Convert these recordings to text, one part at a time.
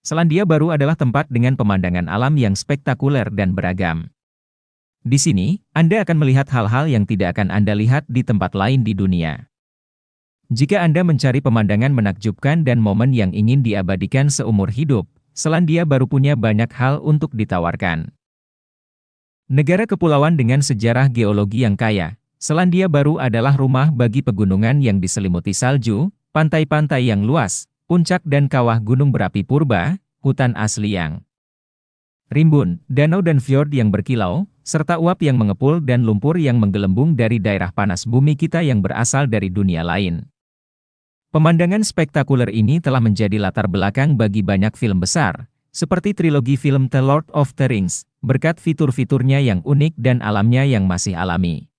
Selandia Baru adalah tempat dengan pemandangan alam yang spektakuler dan beragam. Di sini, Anda akan melihat hal-hal yang tidak akan Anda lihat di tempat lain di dunia. Jika Anda mencari pemandangan menakjubkan dan momen yang ingin diabadikan seumur hidup, Selandia Baru punya banyak hal untuk ditawarkan. Negara kepulauan dengan sejarah geologi yang kaya, Selandia Baru adalah rumah bagi pegunungan yang diselimuti salju, pantai-pantai yang luas, puncak dan kawah gunung berapi purba, hutan asli yang rimbun, danau dan fjord yang berkilau, serta uap yang mengepul dan lumpur yang menggelembung dari daerah panas bumi kita yang berasal dari dunia lain. Pemandangan spektakuler ini telah menjadi latar belakang bagi banyak film besar, seperti trilogi film The Lord of the Rings, berkat fitur-fiturnya yang unik dan alamnya yang masih alami.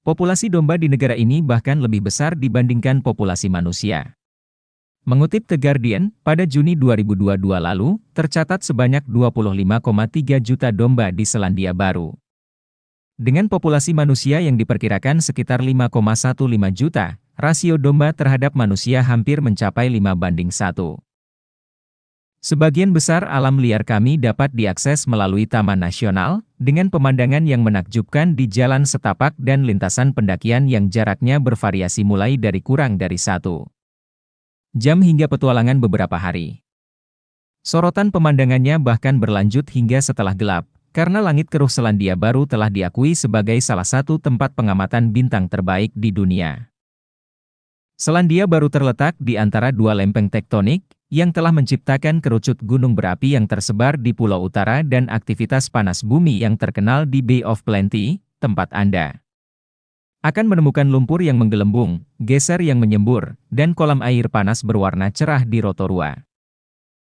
Populasi domba di negara ini bahkan lebih besar dibandingkan populasi manusia. Mengutip The Guardian, pada Juni 2022 lalu, tercatat sebanyak 25,3 juta domba di Selandia Baru. Dengan populasi manusia yang diperkirakan sekitar 5,15 juta, rasio domba terhadap manusia hampir mencapai 5:1. Sebagian besar alam liar kami dapat diakses melalui Taman Nasional, dengan pemandangan yang menakjubkan di jalan setapak dan lintasan pendakian yang jaraknya bervariasi mulai dari kurang dari 1 jam hingga petualangan beberapa hari. Sorotan pemandangannya bahkan berlanjut hingga setelah gelap, karena langit keruh Selandia Baru telah diakui sebagai salah satu tempat pengamatan bintang terbaik di dunia. Selandia Baru terletak di antara dua lempeng tektonik, yang telah menciptakan kerucut gunung berapi yang tersebar di Pulau Utara dan aktivitas panas bumi yang terkenal di Bay of Plenty, tempat Anda akan menemukan lumpur yang menggelembung, geser yang menyembur, dan kolam air panas berwarna cerah di Rotorua.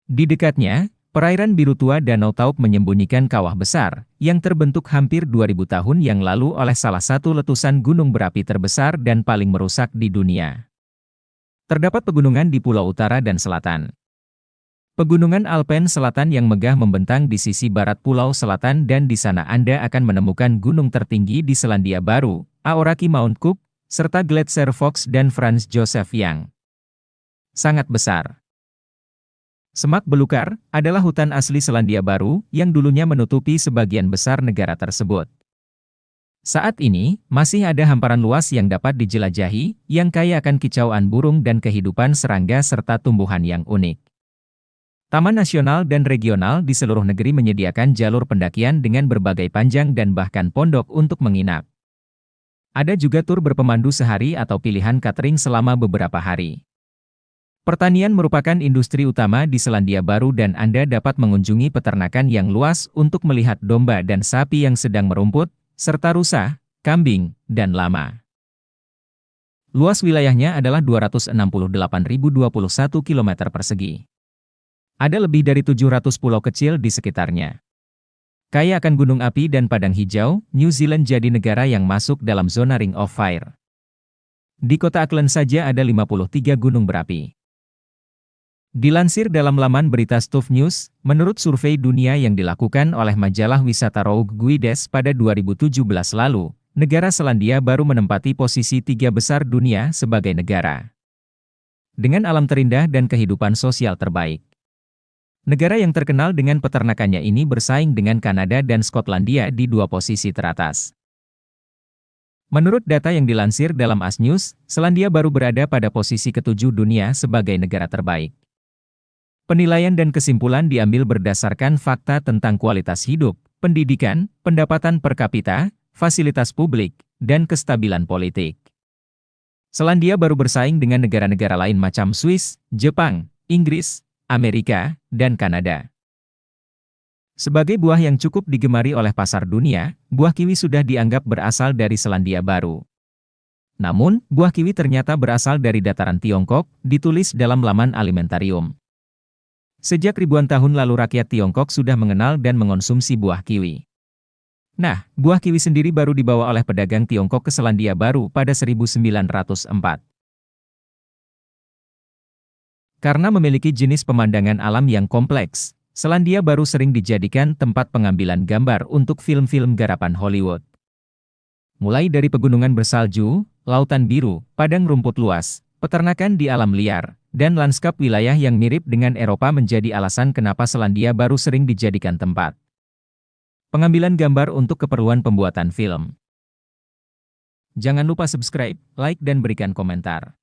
Di dekatnya, perairan biru tua Danau Taup menyembunyikan kawah besar, yang terbentuk hampir 2000 tahun yang lalu oleh salah satu letusan gunung berapi terbesar dan paling merusak di dunia. Terdapat pegunungan di Pulau Utara dan Selatan. Pegunungan Alpen Selatan yang megah membentang di sisi barat Pulau Selatan dan di sana Anda akan menemukan gunung tertinggi di Selandia Baru, Aoraki Mount Cook, serta Gletser Fox dan Franz Josef yang sangat besar. Semak Belukar adalah hutan asli Selandia Baru yang dulunya menutupi sebagian besar negara tersebut. Saat ini, masih ada hamparan luas yang dapat dijelajahi, yang kaya akan kicauan burung dan kehidupan serangga serta tumbuhan yang unik. Taman nasional dan regional di seluruh negeri menyediakan jalur pendakian dengan berbagai panjang dan bahkan pondok untuk menginap. Ada juga tur berpemandu sehari atau pilihan catering selama beberapa hari. Pertanian merupakan industri utama di Selandia Baru dan Anda dapat mengunjungi peternakan yang luas untuk melihat domba dan sapi yang sedang merumput, serta rusa, kambing, dan lama. Luas wilayahnya adalah 268.021 km persegi. Ada lebih dari 700 pulau kecil di sekitarnya. Kaya akan gunung api dan padang hijau, New Zealand jadi negara yang masuk dalam zona Ring of Fire. Di kota Auckland saja ada 53 gunung berapi. Dilansir dalam laman berita Stuff News, menurut survei dunia yang dilakukan oleh majalah wisata Rogue Guides pada 2017 lalu, negara Selandia Baru menempati posisi 3 besar dunia sebagai negara dengan alam terindah dan kehidupan sosial terbaik. Negara yang terkenal dengan peternakannya ini bersaing dengan Kanada dan Skotlandia di 2 posisi teratas. Menurut data yang dilansir dalam AS News, Selandia Baru berada pada posisi ke-7 dunia sebagai negara terbaik. Penilaian dan kesimpulan diambil berdasarkan fakta tentang kualitas hidup, pendidikan, pendapatan per kapita, fasilitas publik, dan kestabilan politik. Selandia Baru bersaing dengan negara-negara lain macam Swiss, Jepang, Inggris, Amerika, dan Kanada. Sebagai buah yang cukup digemari oleh pasar dunia, buah kiwi sudah dianggap berasal dari Selandia Baru. Namun, buah kiwi ternyata berasal dari dataran Tiongkok, ditulis dalam laman Alimentarium. Sejak ribuan tahun lalu rakyat Tiongkok sudah mengenal dan mengonsumsi buah kiwi. Nah, buah kiwi sendiri baru dibawa oleh pedagang Tiongkok ke Selandia Baru pada 1904. Karena memiliki jenis pemandangan alam yang kompleks, Selandia Baru sering dijadikan tempat pengambilan gambar untuk film-film garapan Hollywood. Mulai dari pegunungan bersalju, lautan biru, padang rumput luas, Peternakan di alam liar, dan lanskap wilayah yang mirip dengan Eropa menjadi alasan kenapa Selandia Baru sering dijadikan tempat pengambilan gambar untuk keperluan pembuatan film. Jangan lupa subscribe, like dan berikan komentar.